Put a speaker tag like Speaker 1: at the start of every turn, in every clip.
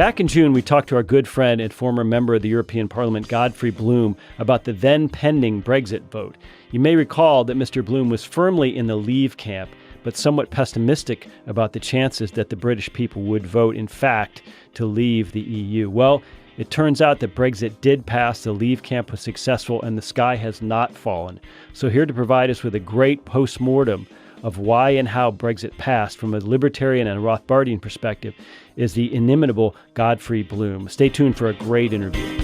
Speaker 1: Back in June, we talked to our good friend and former member of the European Parliament, Godfrey Bloom, about the then pending Brexit vote. You may recall that Mr. Bloom was firmly in the Leave camp, but somewhat pessimistic about the chances that the British people would vote, in fact, to leave the EU. Well, it turns out that Brexit did pass, the Leave camp was successful, and the sky has not fallen. So here to provide us with a great post-mortem of why and how Brexit passed from a libertarian and a Rothbardian perspective is the inimitable Godfrey Bloom. Stay tuned for a great interview.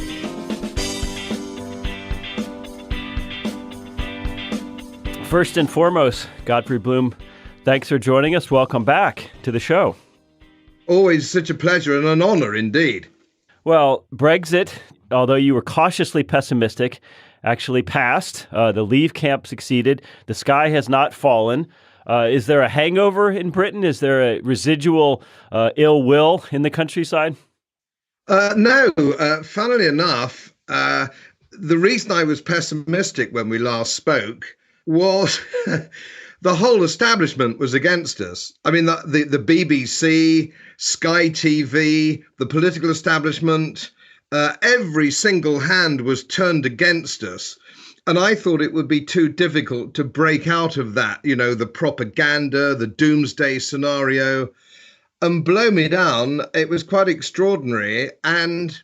Speaker 1: First and foremost, Godfrey Bloom, thanks for joining us. Welcome back to the show.
Speaker 2: Always such a pleasure and an honor indeed.
Speaker 1: Well, Brexit, although you were cautiously pessimistic, actually passed. The Leave camp succeeded. The sky has not fallen. Is there a hangover in Britain? Is there a residual ill will in the countryside?
Speaker 2: No, funnily enough, the reason I was pessimistic when we last spoke was the whole establishment was against us. I mean, the BBC, Sky TV, the political establishment, every single hand was turned against us. And I thought it would be too difficult to break out of that, the propaganda, the doomsday scenario. And blow me down, it was quite extraordinary. And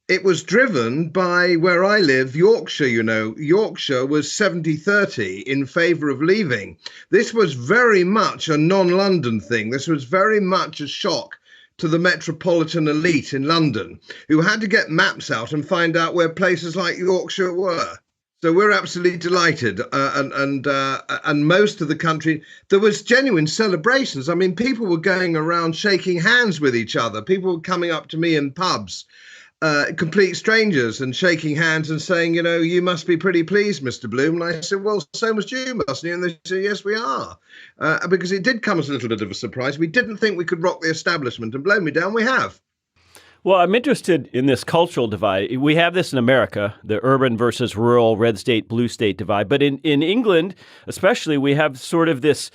Speaker 2: it was driven by where I live, Yorkshire, Yorkshire was 70-30 in favour of leaving. This was very much a non-London thing. This was very much a shock to the metropolitan elite in London, who had to get maps out and find out where places like Yorkshire were. So we're absolutely delighted, and most of the country, there was genuine celebrations. I mean, people were going around shaking hands with each other. People were coming up to me in pubs, complete strangers, and shaking hands and saying, you must be pretty pleased, Mr. Bloom. And I said, well, so much you, mustn't you? And they said, yes, we are, because it did come as a little bit of a surprise. We didn't think we could rock the establishment, and blow me down, we have.
Speaker 1: Well, I'm interested in this cultural divide. We have this in America, the urban versus rural, red state, blue state divide. But in England, especially, we have sort of this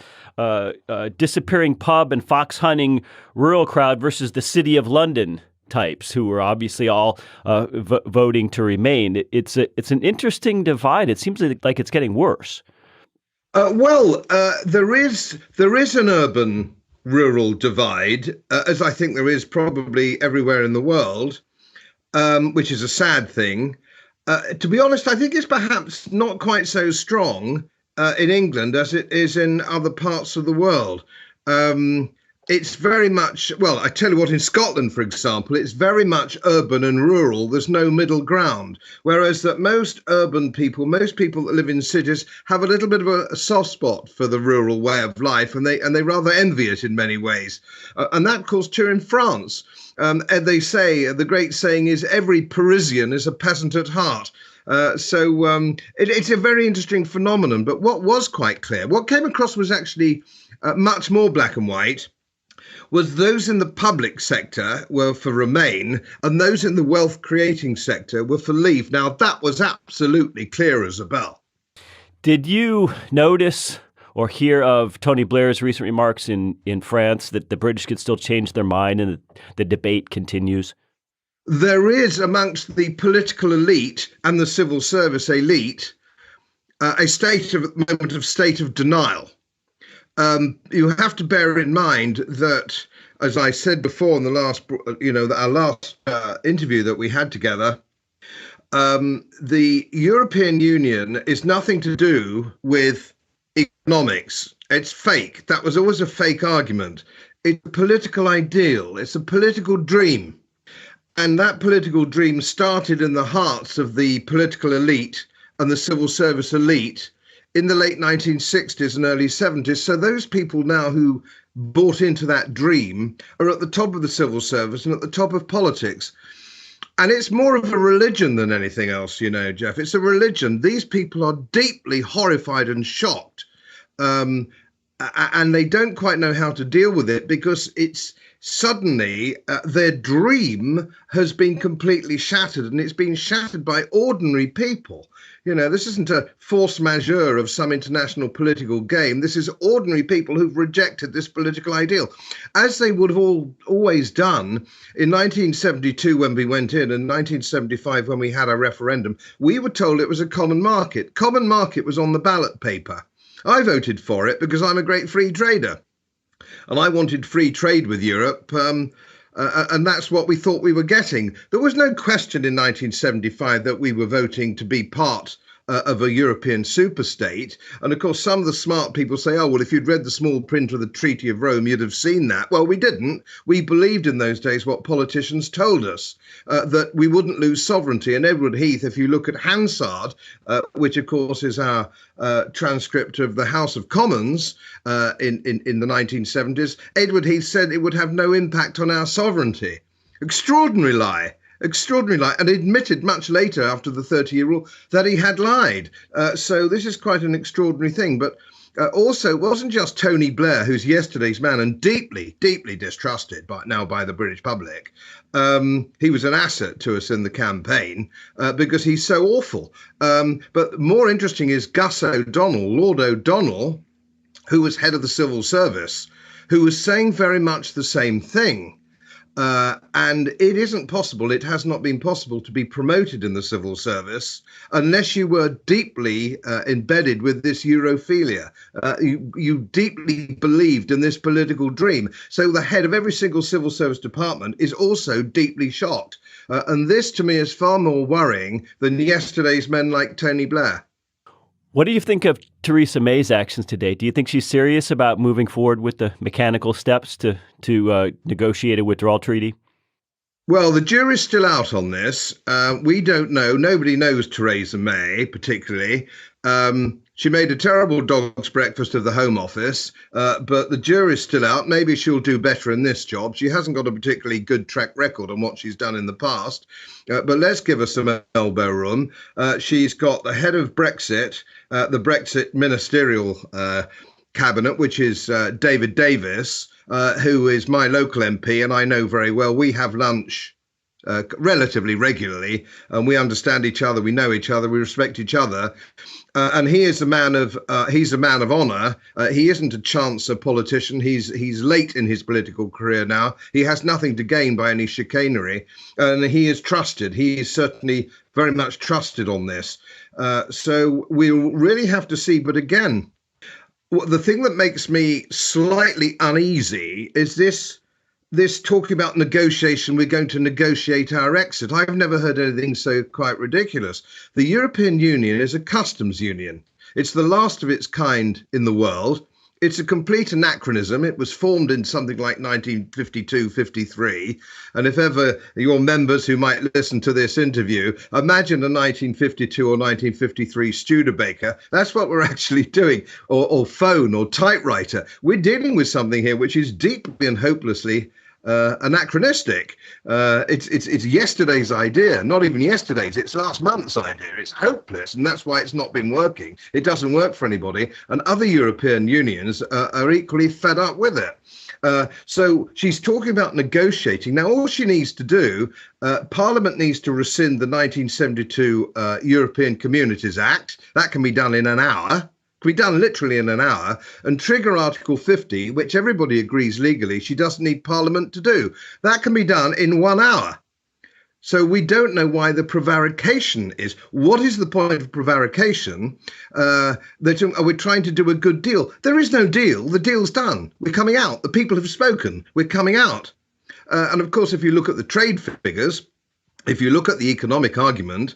Speaker 1: disappearing pub and fox hunting rural crowd versus the City of London types who are obviously all voting to remain. It's an interesting divide. It seems like it's getting worse.
Speaker 2: There is an urban rural divide, as I think there is probably everywhere in the world, which is a sad thing. To be honest, I think it's perhaps not quite so strong in England as it is in other parts of the world. It's very much, well, I tell you what, in Scotland, for example, it's very much urban and rural. There's no middle ground. Whereas that most urban people, most people that live in cities have a little bit of a soft spot for the rural way of life, and they rather envy it in many ways. And that, of course, true in France. And they say, the great saying is, every Parisian is a peasant at heart. So it's a very interesting phenomenon. But what was quite clear, what came across was actually much more black and white, was those in the public sector were for Remain and those in the wealth creating sector were for Leave. Now, that was absolutely clear as a bell.
Speaker 1: Did you notice or hear of Tony Blair's recent remarks in France that the British could still change their mind and the debate continues?
Speaker 2: There is amongst the political elite and the civil service elite a moment of state of denial. You have to bear in mind that, as I said before in the last, our last interview that we had together, the European Union is nothing to do with economics. It's fake. That was always a fake argument. It's a political ideal. It's a political dream. And that political dream started in the hearts of the political elite and the civil service elite in the late 1960s and early 70s. So those people now who bought into that dream are at the top of the civil service and at the top of politics. And it's more of a religion than anything else, Jeff. It's a religion. These people are deeply horrified and shocked and they don't quite know how to deal with it because it's suddenly their dream has been completely shattered, and it's been shattered by ordinary people. You know, this isn't a force majeure of some international political game. This is ordinary people who've rejected this political ideal, as they would have always done in 1972 when we went in, and 1975 when we had our referendum. We were told it was a common market. Common market was on the ballot paper. I voted for it because I'm a great free trader, and I wanted free trade with Europe, and that's what we thought we were getting. There was no question in 1975 that we were voting to be part of a European superstate. And of course, some of the smart people say, oh, well, if you'd read the small print of the Treaty of Rome, you'd have seen that. Well, we didn't. We believed in those days what politicians told us, that we wouldn't lose sovereignty. And Edward Heath, if you look at Hansard, which of course is our transcript of the House of Commons in the 1970s, Edward Heath said it would have no impact on our sovereignty. Extraordinary lie. Extraordinary lie, and admitted much later after the 30-year rule that he had lied. So this is quite an extraordinary thing. But also, it wasn't just Tony Blair, who's yesterday's man and deeply, deeply distrusted by the British public. He was an asset to us in the campaign because he's so awful. But more interesting is Gus O'Donnell, Lord O'Donnell, who was head of the civil service, who was saying very much the same thing. And it isn't possible, it has not been possible to be promoted in the civil service unless you were deeply embedded with this Europhilia. You deeply believed in this political dream. So the head of every single civil service department is also deeply shocked. And this to me is far more worrying than yesterday's men like Tony Blair.
Speaker 1: What do you think of Theresa May's actions today? Do you think she's serious about moving forward with the mechanical steps to negotiate a withdrawal treaty?
Speaker 2: Well, the jury's still out on this. We don't know. Nobody knows Theresa May particularly. She made a terrible dog's breakfast of the Home Office, but the jury's still out. Maybe she'll do better in this job. She hasn't got a particularly good track record on what she's done in the past, but let's give her some elbow room. She's got the head of Brexit, the Brexit ministerial cabinet, which is David Davis, who is my local MP, and I know very well. We have lunch relatively regularly, and we understand each other, we know each other, we respect each other. And he is a man of honour. He isn't a chancer politician. He's late in his political career now. He has nothing to gain by any chicanery, and he is trusted. He is certainly very much trusted on this. So we'll really have to see. But again, the thing that makes me slightly uneasy is this talking about negotiation. We're going to negotiate our exit. I've never heard anything so quite ridiculous. The European Union is a customs union. It's the last of its kind in the world. It's a complete anachronism. It was formed in something like 1952, 53. And if ever your members who might listen to this interview, imagine a 1952 or 1953 Studebaker. That's what we're actually doing, or phone or typewriter. We're dealing with something here which is deeply and hopelessly anachronistic. It's yesterday's idea, not even yesterday's, it's last month's idea. It's hopeless, and that's why it's not been working. It doesn't work for anybody, and other European unions are equally fed up with it. So she's talking about negotiating. Now, all she needs to do, Parliament needs to rescind the 1972 European Communities Act. That can be done in an hour. Can be done literally in an hour, and trigger Article 50, which everybody agrees legally she doesn't need Parliament to do. That can be done in 1 hour. So we don't know why the prevarication is. What is the point of prevarication? That we're trying to do a good deal. There is no deal. The deal's done. We're coming out. The people have spoken. We're coming out. And of course, if you look at the trade figures, if you look at the economic argument,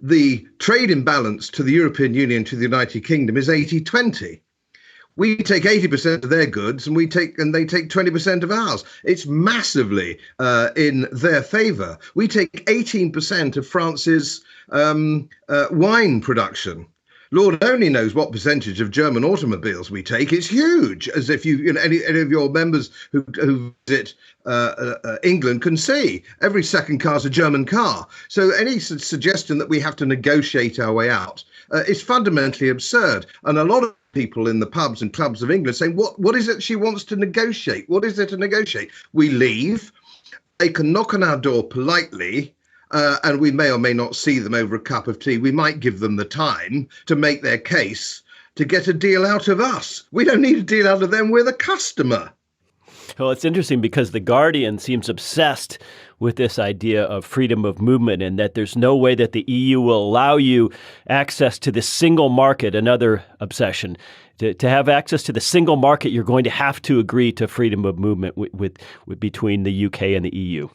Speaker 2: the trade imbalance to the European Union, to the United Kingdom, is 80-20. We take 80% of their goods and they take 20% of ours. It's massively in their favour. We take 18% of France's wine production. Lord only knows what percentage of German automobiles we take. It's huge, as if any of your members who visit England can see. Every second car is a German car. So any suggestion that we have to negotiate our way out is fundamentally absurd. And a lot of people in the pubs and clubs of England saying, what is it she wants to negotiate? What is there to negotiate? We leave. They can knock on our door politely, and we may or may not see them over a cup of tea. We might give them the time to make their case to get a deal out of us. We don't need a deal out of them. We're the customer.
Speaker 1: Well, it's interesting because The Guardian seems obsessed with this idea of freedom of movement and that there's no way that the EU will allow you access to the single market, another obsession. To have access to the single market, you're going to have to agree to freedom of movement with between the UK and the EU.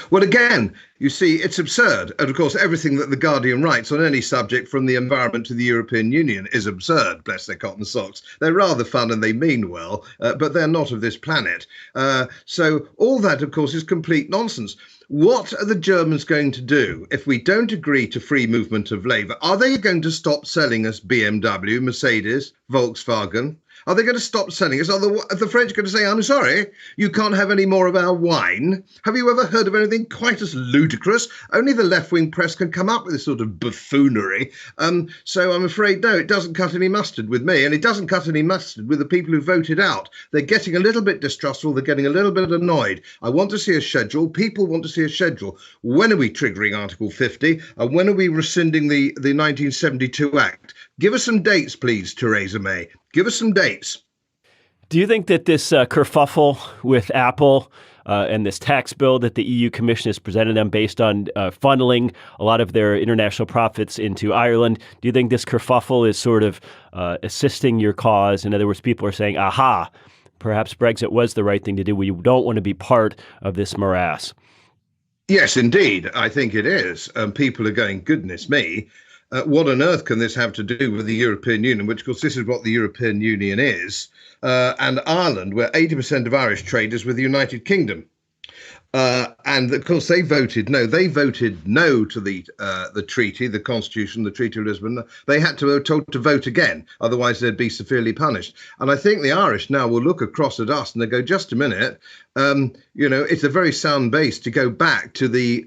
Speaker 2: Well, again, you see, it's absurd. And of course, everything that The Guardian writes on any subject from the environment to the European Union is absurd, bless their cotton socks. They're rather fun and they mean well, but they're not of this planet. So all that, of course, is complete nonsense. What are the Germans going to do if we don't agree to free movement of labour? Are they going to stop selling us BMW, Mercedes, Volkswagen? Are they going to stop selling us? Are the French going to say, I'm sorry, you can't have any more of our wine? Have you ever heard of anything quite as ludicrous? Only the left-wing press can come up with this sort of buffoonery. So I'm afraid, no, it doesn't cut any mustard with me, and it doesn't cut any mustard with the people who voted out. They're getting a little bit distrustful. They're getting a little bit annoyed. I want to see a schedule. People want to see a schedule. When are we triggering Article 50? And when are we rescinding the 1972 Act? Give us some dates, please, Theresa May. Give us some dates.
Speaker 1: Do you think that this kerfuffle with Apple and this tax bill that the EU Commission has presented them based on funneling a lot of their international profits into Ireland, do you think this kerfuffle is sort of assisting your cause? In other words, people are saying, aha, perhaps Brexit was the right thing to do. We don't want to be part of this morass.
Speaker 2: Yes, indeed. I think it is. People are going, goodness me. What on earth can this have to do with the European Union, which, of course, this is what the European Union is, and Ireland, where 80% of Irish trade is with the United Kingdom. And of course, they voted no. They voted no to the treaty, the Constitution, the Treaty of Lisbon. They had to be told to vote again, otherwise they'd be severely punished. And I think the Irish now will look across at us and they go, just a minute. It's a very sound base to go back to the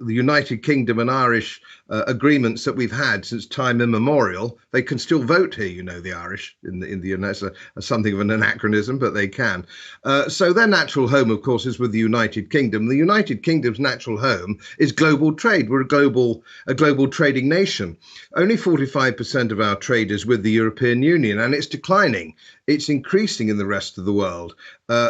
Speaker 2: United Kingdom and Irish agreements that we've had since time immemorial. They can still vote here, the Irish in the United States. Something of an anachronism, but they can. So their natural home, of course, is with the United Kingdom. The United Kingdom's natural home is global trade. We're a global trading nation. Only 45% of our trade is with the European Union, and it's declining. It's increasing in the rest of the world.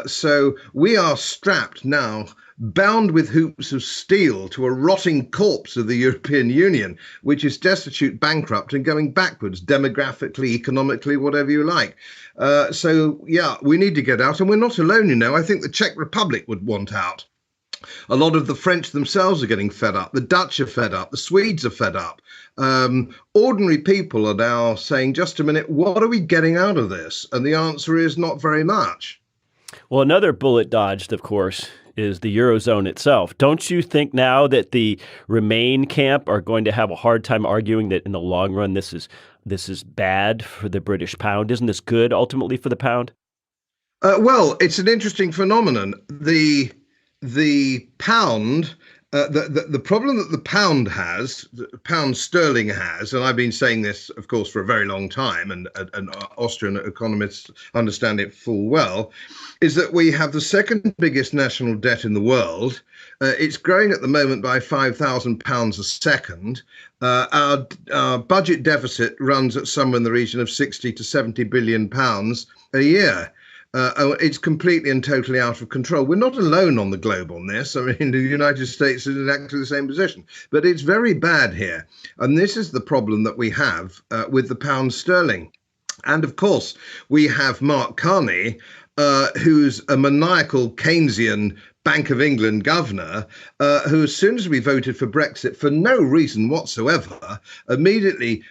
Speaker 2: So we are strapped now, bound with hoops of steel to a rotting corpse of the European Union, which is destitute, bankrupt, and going backwards demographically, economically, whatever you like. So, we need to get out. And we're not alone, I think the Czech Republic would want out. A lot of the French themselves are getting fed up. The Dutch are fed up. The Swedes are fed up. Ordinary people are now saying, just a minute, what are we getting out of this? And the answer is not very much.
Speaker 1: Well, another bullet dodged, of course, is the Eurozone itself. Don't you think now that the Remain camp are going to have a hard time arguing that in the long run this is bad for the British pound? Isn't this good ultimately for the pound?
Speaker 2: Well, it's an interesting phenomenon. The pound, the problem that the pound sterling has, and I've been saying this, of course, for a very long time, and Austrian economists understand it full well, is that we have the second biggest national debt in the world. It's growing at the moment by £5,000 a second. Our budget deficit runs at somewhere in the region of 60 to 70 billion pounds a year. It's completely and totally out of control. We're not alone on the globe on this. I mean, the United States is in exactly the same position, but it's very bad here. And this is the problem that we have with the pound sterling. And of course, we have Mark Carney, who's a maniacal Keynesian Bank of England governor, who, as soon as we voted for Brexit, for no reason whatsoever, immediately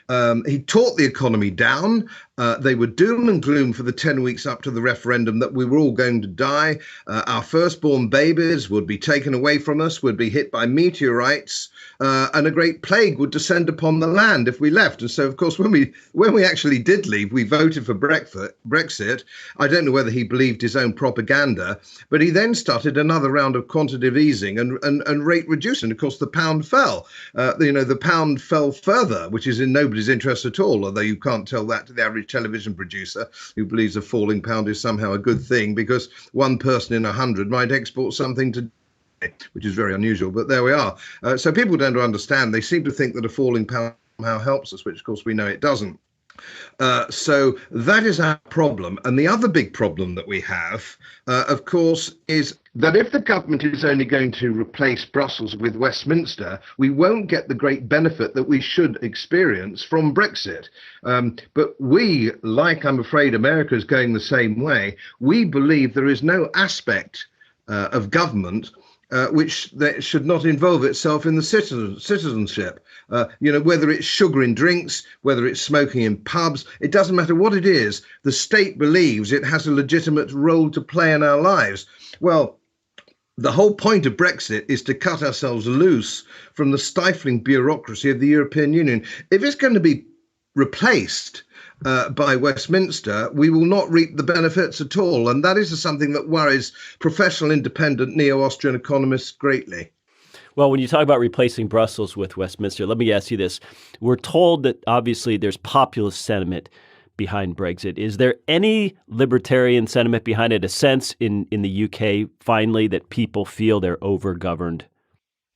Speaker 2: he taught the economy down. They were doom and gloom for the 10 weeks up to the referendum that we were all going to die. Our firstborn babies would be taken away from us, would be hit by meteorites, and a great plague would descend upon the land if we left. And so, of course, when we actually did leave, we voted for Brexit. I don't know whether he believed his own propaganda, but he then started another round of quantitative easing and rate reducing. Of course, the pound fell. The pound fell further, which is in nobody's interest at all, although you can't tell that to the average television producer who believes a falling pound is somehow a good thing, because one person in 100 might export something to, which is very unusual, but there we are. So people don't understand. They seem to think that a falling pound somehow helps us, which of course we know it doesn't. So that is our problem. And the other big problem that we have, of course, is that if the government is only going to replace Brussels with Westminster, we won't get the great benefit that we should experience from Brexit. But we, like I'm afraid America is going the same way, we believe there is no aspect of government which should not involve itself in the citizenship. Whether it's sugar in drinks, whether it's smoking in pubs, it doesn't matter what it is. The state believes it has a legitimate role to play in our lives. Well, the whole point of Brexit is to cut ourselves loose from the stifling bureaucracy of the European Union. If it's going to be replaced by Westminster, we will not reap the benefits at all. And that is something that worries professional, independent, neo-Austrian economists greatly.
Speaker 1: Well, when you talk about replacing Brussels with Westminster, let me ask you this. We're told that obviously there's populist sentiment behind Brexit. Is there any libertarian sentiment behind it, a sense in the UK, finally, that people feel they're over-governed?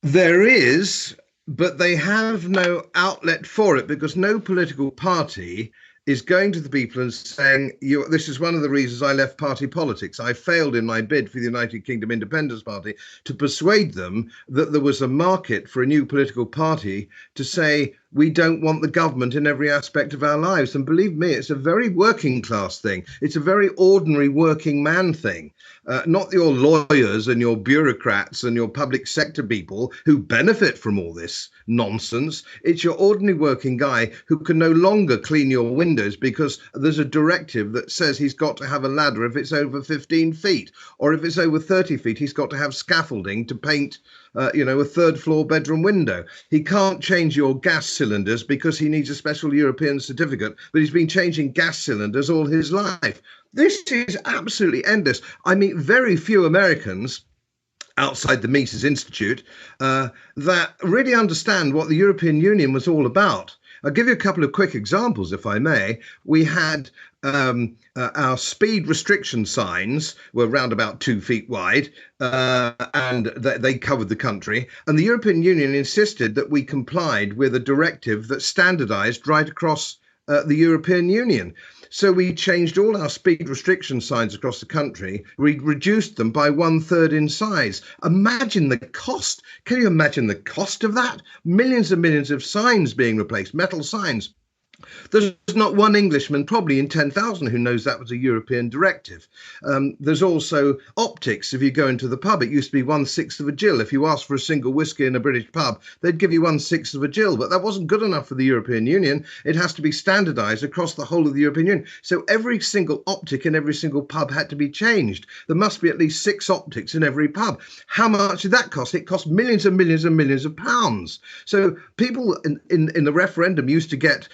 Speaker 2: There is, but they have no outlet for it, because no political party is going to the people and saying, this is one of the reasons I left party politics. I failed in my bid for the United Kingdom Independence Party to persuade them that there was a market for a new political party to say, we don't want the government in every aspect of our lives. And believe me, it's a very working class thing. It's a very ordinary working man thing. Not your lawyers and your bureaucrats and your public sector people who benefit from all this nonsense. It's your ordinary working guy who can no longer clean your windows because there's a directive that says he's got to have a ladder if it's over 15 feet, or if it's over 30 feet, he's got to have scaffolding to paint a third floor bedroom window. He can't change your gas cylinders because he needs a special European certificate, but he's been changing gas cylinders all his life. This is absolutely endless. I meet very few Americans outside the Mises Institute that really understand what the European Union was all about. I'll give you a couple of quick examples, if I may. We had our speed restriction signs were round about 2 feet wide, and they covered the country. And the European Union insisted that we complied with a directive that standardized right across the European Union. So we changed all our speed restriction signs across the country. We reduced them by 1/3 in size. Imagine the cost. Can you imagine the cost of that? Millions and millions of signs being replaced, metal signs. There's not one Englishman, probably in 10,000, who knows that was a European directive. There's also optics. If you go into the pub, it used to be 1/6 of a gill. If you asked for a single whiskey in a British pub, they'd give you 1/6 of a gill. But that wasn't good enough for the European Union. It has to be standardized across the whole of the European Union. So every single optic in every single pub had to be changed. There must be at least 6 optics in every pub. How much did that cost? It cost millions and millions and millions of pounds. So people in the referendum used to get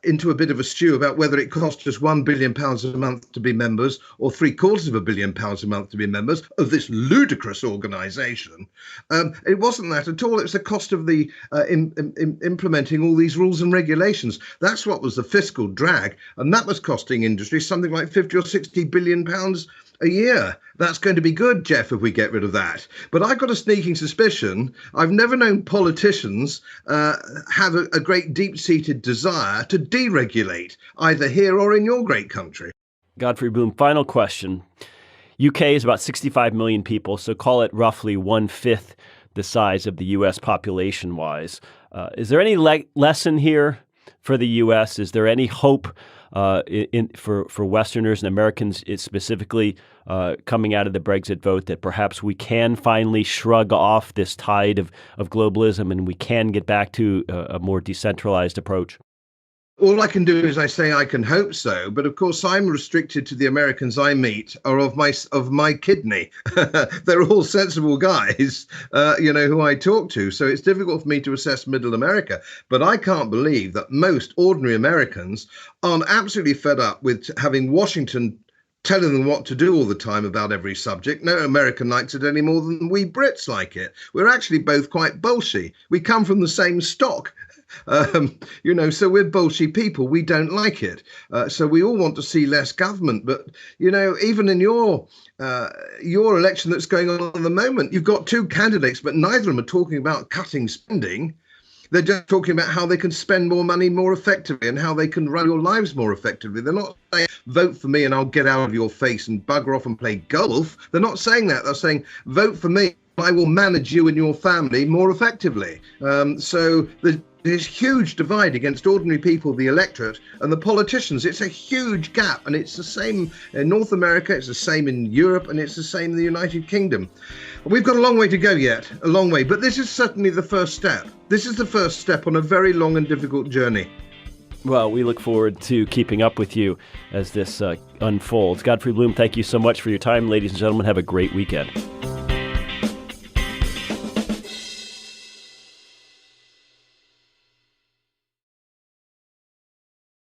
Speaker 2: into a bit of a stew about whether it cost us £1 billion a month to be members or £750 million a month to be members of this ludicrous organisation. It wasn't that at all. It's the cost of the implementing all these rules and regulations. That's what was the fiscal drag, and that was costing industry something like 50 or 60 billion pounds a year. That's going to be good, Jeff, if we get rid of that. But I've got a sneaking suspicion. I've never known politicians have a great deep-seated desire to deregulate, either here or in your great country.
Speaker 1: Godfrey Bloom, final question. UK is about 65 million people, so call it roughly 1/5 the size of the U.S. population-wise. Is there any lesson here for the U.S.? Is there any hope for Westerners and Americans specifically coming out of the Brexit vote that perhaps we can finally shrug off this tide of globalism and we can get back to a more decentralized approach?
Speaker 2: All I can do is I say I can hope so, but of course I'm restricted to the Americans I meet are of my kidney. They're all sensible guys, who I talk to. So it's difficult for me to assess Middle America. But I can't believe that most ordinary Americans aren't absolutely fed up with having Washington telling them what to do all the time about every subject. No American likes it any more than we Brits like it. We're actually both quite bolshy. We come from the same stock. So we're bolshy people. We don't like it. So we all want to see less government. But, even in your election that's going on at the moment, you've got two candidates, but neither of them are talking about cutting spending. They're just talking about how they can spend more money more effectively and how they can run your lives more effectively. They're not saying, vote for me and I'll get out of your face and bugger off and play golf. They're not saying that. They're saying, vote for me, I will manage you and your family more effectively. So there's huge divide against ordinary people, the electorate, and the politicians. It's a huge gap, and it's the same in North America, it's the same in Europe, and it's the same in the United Kingdom. We've got a long way to go yet, a long way, but this is certainly the first step. This is the first step on a very long and difficult journey.
Speaker 1: Well, we look forward to keeping up with you as this unfolds. Godfrey Bloom, thank you so much for your time. Ladies and gentlemen, have a great weekend.